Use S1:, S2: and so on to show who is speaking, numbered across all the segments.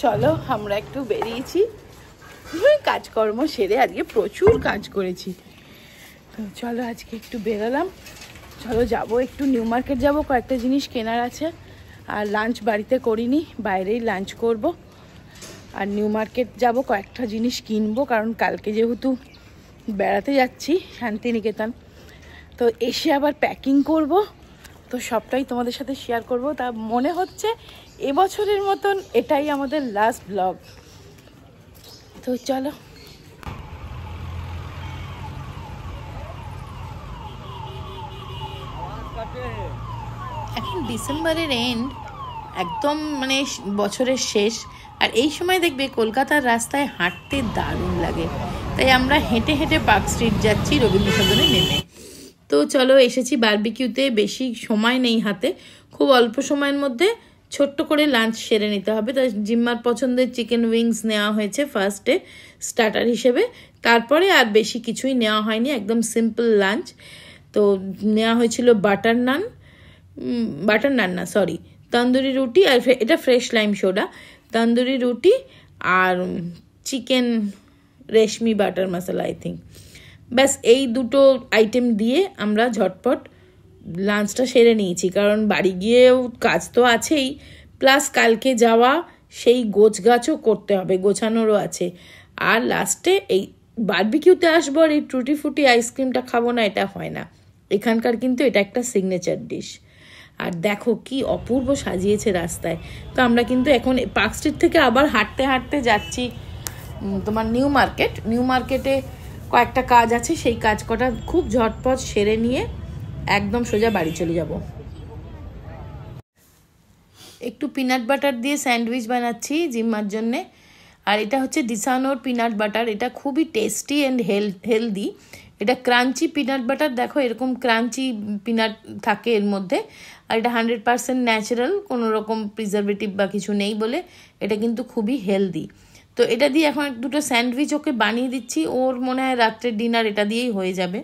S1: চলো আমরা একটু বেরিয়েছি কাজকর্ম সেরে, আজকে প্রচুর কাজ করেছি। তো চলো আজকে একটু বেরোলাম, চলো যাব একটু নিউ মার্কেট যাব, কয়েকটা জিনিস কেনার আছে। আর লাঞ্চ বাড়িতে করিনি, বাইরেই লাঞ্চ করব। আর নিউ মার্কেট যাব, কয়েকটা জিনিস কিনবো, কারণ কালকে যেহেতু বেড়াতে যাচ্ছি শান্তিনিকেতন, তো এসে আবার প্যাকিং করব। তো সবটাই তোমাদের সাথে শেয়ার করব। তা মনে হচ্ছে এবছরের মতন এটাই আমাদের লাস্ট ব্লগ। তো চলো। এখন ডিসেম্বরের এন্ড, একদম মানে বছরের শেষ। আর এই সময় দেখবে কলকাতার রাস্তায় হাঁটতে দারুণ লাগে, তাই আমরা হেঁটে হেঁটে পার্ক স্ট্রিট যাচ্ছি রবীন্দ্র সদনে নেমে। তো চলো এসেছি বারবিকিউতে, বেশি সময় নেই হাতে, খুব অল্প সময়ের মধ্যে ছোট্ট করে লাঞ্চ সেরে নিতে হবে। তাই জিম্মার পছন্দের চিকেন উইংস নেওয়া হয়েছে ফার্স্টে স্টার্টার হিসেবে, তারপরে আর বেশি কিছুই নেওয়া হয়নি, একদম সিম্পল লাঞ্চ। তো নেওয়া হয়েছিল বাটার নান না সরি তন্দুরি রুটি, আর এটা fresh lime soda, tandoori roti আর chicken reshmi butter masala I think. ব্যাস এই দুটো আইটেম দিয়ে আমরা ঝটপট লাঞ্চটা সেরে নিয়েছি, কারণ বাড়ি গিয়েও কাজ তো আছেই, প্লাস কালকে যাওয়া সেই গোছগাছও করতে হবে, গোছানোরও আছে। আর লাস্টে এই বারবিকিউতে আসবো আর এই টুটি ফুটি আইসক্রিমটা খাবো না, এটা হয় না। এখানকার কিন্তু এটা একটা সিগনেচার ডিশ। আর দেখো কি অপূর্ব সাজিয়েছে রাস্তায়। তো আমরা কিন্তু এখন পার্ক স্ট্রিট থেকে আবার হাঁটতে হাঁটতে যাচ্ছি তোমার নিউ মার্কেটে কয়েকটা কাজ আছে, সেই কাজ কটা খুব ঝটপট সেরে নিয়ে একদম সোজা বাড়ি চলে যাব। একটু পিনাট বাটার দিয়ে স্যান্ডউইচ বানাচ্ছি জিম্মার জন্যে। আর এটা হচ্ছে ডিসানোর পিনাট বাটার, এটা খুবই টেস্টি অ্যান্ড হেলদি। এটা ক্রাঞ্চি পিনাট বাটার, দেখো এরকম ক্রাঞ্চি পিনাট থাকে এর মধ্যে। আর এটা 100% ন্যাচারাল, কোনো রকম প্রিজারভেটিভ বা কিছু নেই বলে এটা কিন্তু খুবই হেলদি। তো এটা দিয়ে এখন দুটো স্যান্ডউইচ ওকে বানিয়ে দিচ্ছি, ওর মনে হয় রাত্রের ডিনার এটা দিয়েই হয়ে যাবে।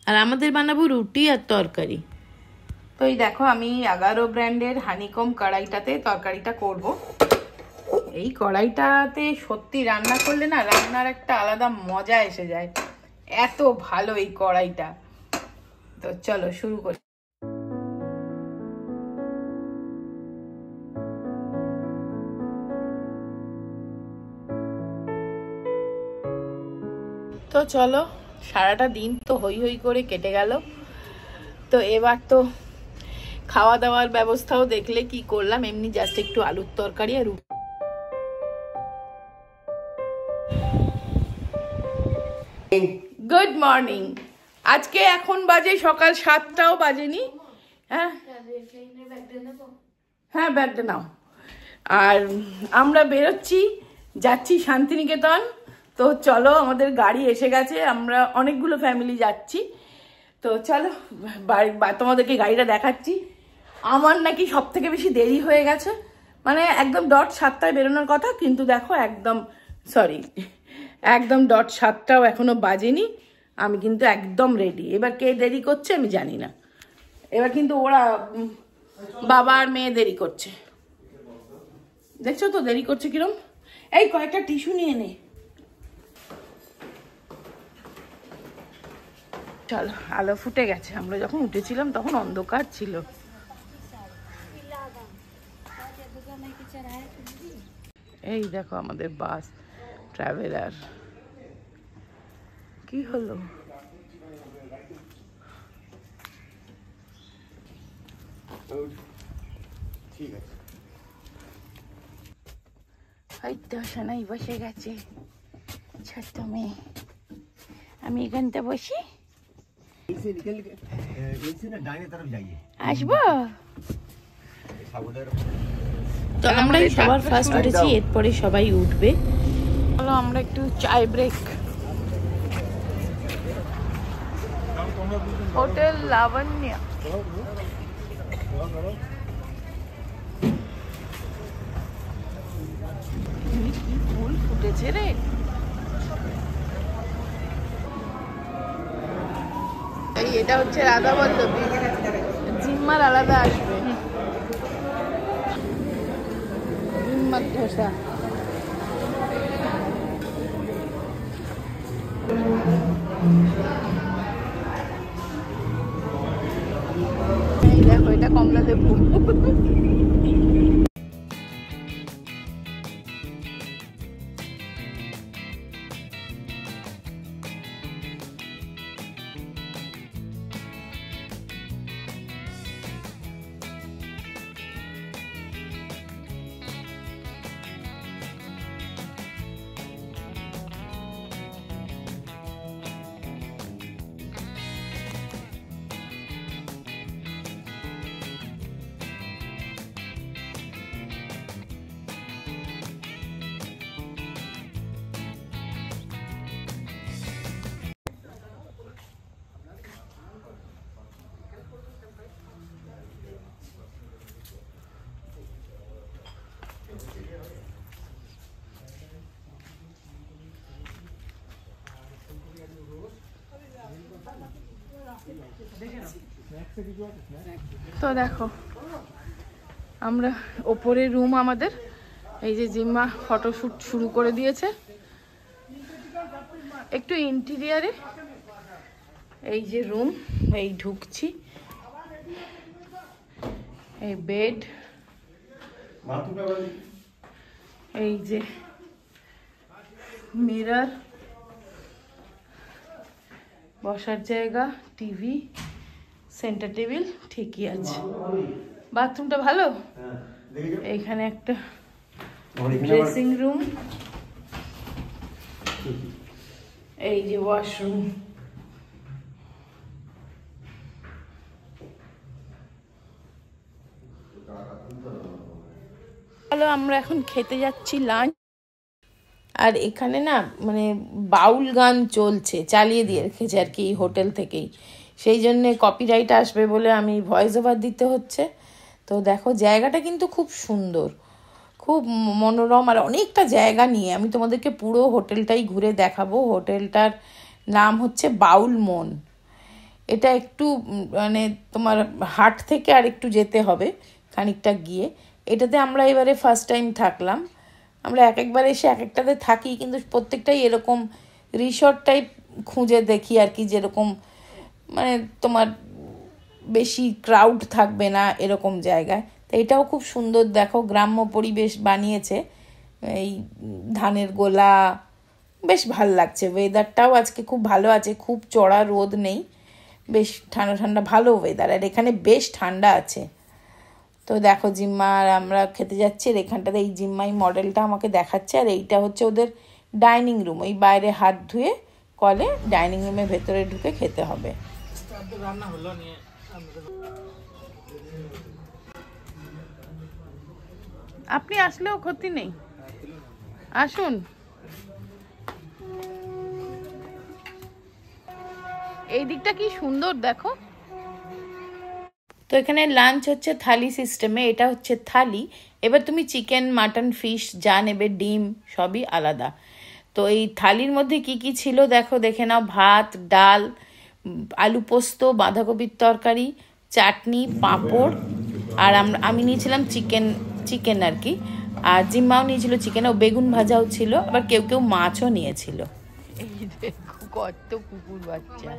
S1: আর আমাদের বানাবো রুটি আর তরকারি। তো এই দেখো আমি 11 ব্র্যান্ডের হানিকম কড়াইটাতে তরকারিটা করব। এই কড়াইটাতে সত্যি রান্না করলে না, রান্নার একটা আলাদা মজা এসে যায়, এত ভালো এই কড়াইটা। তো চলো শুরু করি। তো চলো, সারাটা দিন তো হই হই করে কেটে গেল। তো এবার তো খাওয়া দাওয়ার ব্যবস্থাও দেখলে কি করলাম, এমনি জাস্ট একটু আলুর তরকারি আর গুড মর্নিং। আজকে এখন বাজে সকাল 7টাও বাজেনি। হ্যাঁ ব্যাগটা নাও। আর আমরা বেরোচ্ছি, যাচ্ছি শান্তিনিকেতন। তো চলো, আমাদের গাড়ি এসে গেছে, আমরা অনেকগুলো ফ্যামিলি যাচ্ছি। তো চলো তোমাদেরকে গাড়িটা দেখাচ্ছি। আমার নাকি সব থেকে বেশি দেরি হয়ে গেছে, মানে একদম ডট 7টায় বেরোনোর কথা, কিন্তু দেখো একদম ডট 7টাও এখনো বাজেনি, আমি কিন্তু একদম রেডি। এবার কে দেরি করছে আমি জানি না, এবার কিন্তু ওরা বাবা আর মেয়ে দেরি করছে, দেখছো তো দেরি করছে কিরম। এই কয়েকটা টিস্যু নিয়ে নে। চলো, আলো ফুটে গেছে, আমরা যখন উঠেছিলাম তখন অন্ধকার ছিল। এই দেখো আমাদের বাস ট্রাভেলার। কি হলো? হয়তো সোনাই বসে গেছে, ছোট্ট মেয়ে। আমি এখানটা বসি, আসবো। তো আমরা সবার ফার্স্ট উঠেছি, এরপরে সবাই উঠবে। চলো আমরা একটু চায় ব্রেক। হোটেল লাবণ্য। কি ফুল ফুটেছে রে। এটা হচ্ছে রাধা বল্লভী, জিম্মার আলাদা আসবে, জিম্মার ধোসা। দেবো। তো দেখো আমরা ওপরে রুম আমাদের, এই যে জিম্মা ফটোশুট শুরু করে দিয়েছে একটু ইন্টেরিয়ারে। এই যে রুম, এই ঢুকছি, এই বেড, এই যে মিরর, বসার জায়গা, টিভি, সেন্টার টেবিল ঠিকই আছে। বাথরুমটা ভালো, এইখানে একটা ড্রেসিং রুম, এই যে ওয়াশরুম। হ্যালো, আমরা এখন খেতে যাচ্ছি লাঞ্চ। আর এখানে না মানে বাউল গান চলছে, চালিয়ে দিয়ে রেখেছে আর কি হোটেল থেকেই, সেই জন্যে কপিরাইট আসবে বলে আমি ভয়েস ওভার দিতে হচ্ছে। তো দেখো জায়গাটা কিন্তু খুব সুন্দর, খুব মনোরম, আর অনেকটা জায়গা নিয়ে। আমি তোমাদেরকে পুরো হোটেলটাই ঘুরে দেখাবো। হোটেলটার নাম হচ্ছে বাউল মন। এটা একটু মানে তোমার হাট থেকে আর একটু যেতে হবে খানিকটা গিয়ে। এটাতে আমরা এবারে ফার্স্ট টাইম থাকলাম। আমরা এক একবার এসে এক একটাতে থাকি, কিন্তু প্রত্যেকটাই এরকম রিসর্ট টাইপ খুঁজে দেখি আর কি, যেরকম মানে তোমার বেশি ক্রাউড থাকবে না এরকম জায়গায়। তো এটাও খুব সুন্দর, দেখো গ্রাম্য পরিবেশ বানিয়েছে, এই ধানের গোলা, বেশ ভাল লাগছে। ওয়েদারটাও আজকে খুব ভালো আছে, খুব চড়া রোদ নেই, বেশ ঠান্ডা ঠান্ডা ভালো ওয়েদার। আর এখানে বেশ ঠান্ডা আছে। তো দেখো জিম্মা আর আমরা খেতে যাচ্ছি। আর এখানটাতে এই জিম্মাই মডেলটা আমাকে দেখাচ্ছে। আর এইটা হচ্ছে ওদের ডাইনিং রুম, ওই বাইরে হাত ধুয়ে কলে ডাইনিং রুমের ভেতরে ঢুকে খেতে হবে। আপনি আসলেও ক্ষতি নেই, আসুন। এই দিকটা কি সুন্দর দেখো। তো এখানে লাঞ্চ হচ্ছে থালি সিস্টেমে, এটা হচ্ছে থালি। এবার তুমি চিকেন, মাটন, ফিশ যা নেবে, ডিম, সবই আলাদা। তো এই থালির মধ্যে কি কি ছিল দেখো, দেখে নাও। ভাত, ডাল, আলু পোস্ত, বাঁধাকপির তরকারি, চাটনি, পাঁপড়, আর আমি নিয়েছিলাম চিকেন আর কি। আর জিম্মাও নিয়েছিল চিকেন, ও বেগুন ভাজাও ছিল, আবার কেউ কেউ মাছও নিয়েছিল। এই দেখো কত কুকুর বাচ্চা।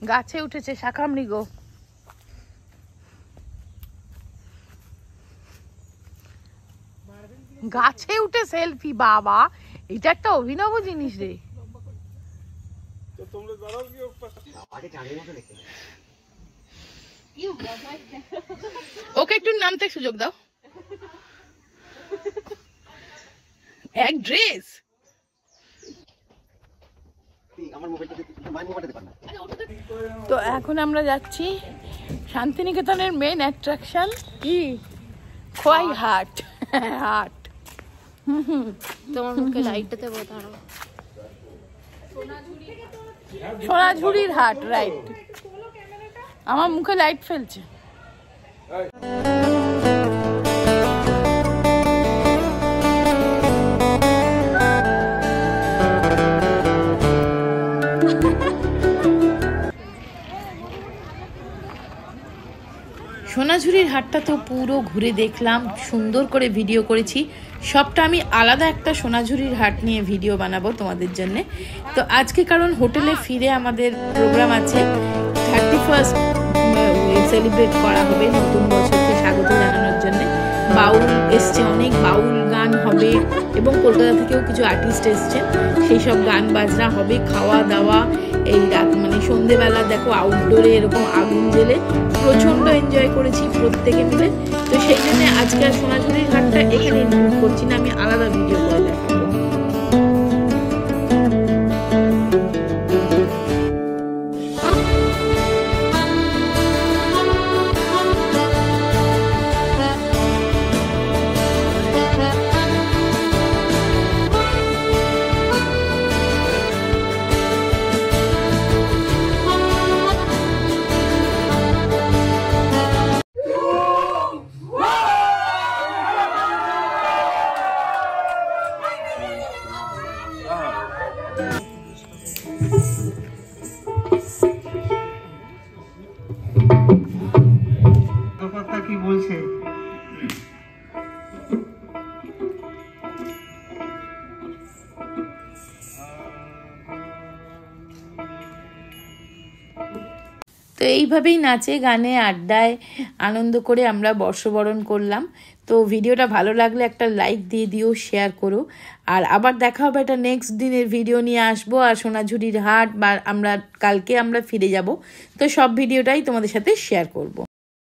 S1: গাছে উঠেছে শাখামৃগ। গাছে উঠে সেলফি, বাবা এটা একটা অভিনব জিনিস রে। ওকে একটু নামতে সুযোগ দাও। এক ড্রেস, তো এখন আমরা যাচ্ছি শান্তিনিকেতনের মেন অ্যাট্রাকশন কি, খোয়াই হাট। হাট
S2: তোমার মুখে লাইটটাতে বোঝানো,
S1: সোনাঝুরির হাট, রাইট। আমার মুখে লাইট ফেলছে। সোনাঝুরির হাটটা তো পুরো ঘুরে দেখলাম, সুন্দর করে ভিডিও করেছি। সবটা আমি আলাদা একটা সোনাঝুরির হাট নিয়ে ভিডিও বানাবো তোমাদের জন্য। তো আজকে কারণ হোটেলে ফিরে আমাদের প্রোগ্রাম আছে, 31st সেলিব্রেট করা হবে, নতুন বছরকে স্বাগত জানানোর জন্য। বাউল এসছে, অনেক বাউল গান হবে এবং কলকাতা থেকেও কিছু আর্টিস্ট এসছেন, সেই সব গান বাজনা হবে, খাওয়া দাওয়া। এই রাত মানে সন্ধেবেলা দেখো আউটডোরে এরকম আগুন জ্বেলে প্রচণ্ড এনজয় করেছি প্রত্যেকে মিলে। তো সেই জন্য আজকে আর সোনাঝুরির হাটটা এখানে ইনক্লুড করছি না, আমি আলাদা ভিডিও করে দেখাবো।
S3: কি বলছে?
S1: তো এইভাবেই নাচে গানে আড্ডায় আনন্দ করে আমরা বর্ষবরণ করলাম। তো ভিডিওটা ভালো লাগলে একটা লাইক দিয়ে দিও, শেয়ার করো। আর আবার দেখা হবে একটা নেক্সট দিনের ভিডিও নিয়ে আসবো। আর সোনাঝুরির হাট বা কালকে আমরা ফিরে যাব, তো সব ভিডিওটাই তোমাদের সাথে শেয়ার করব।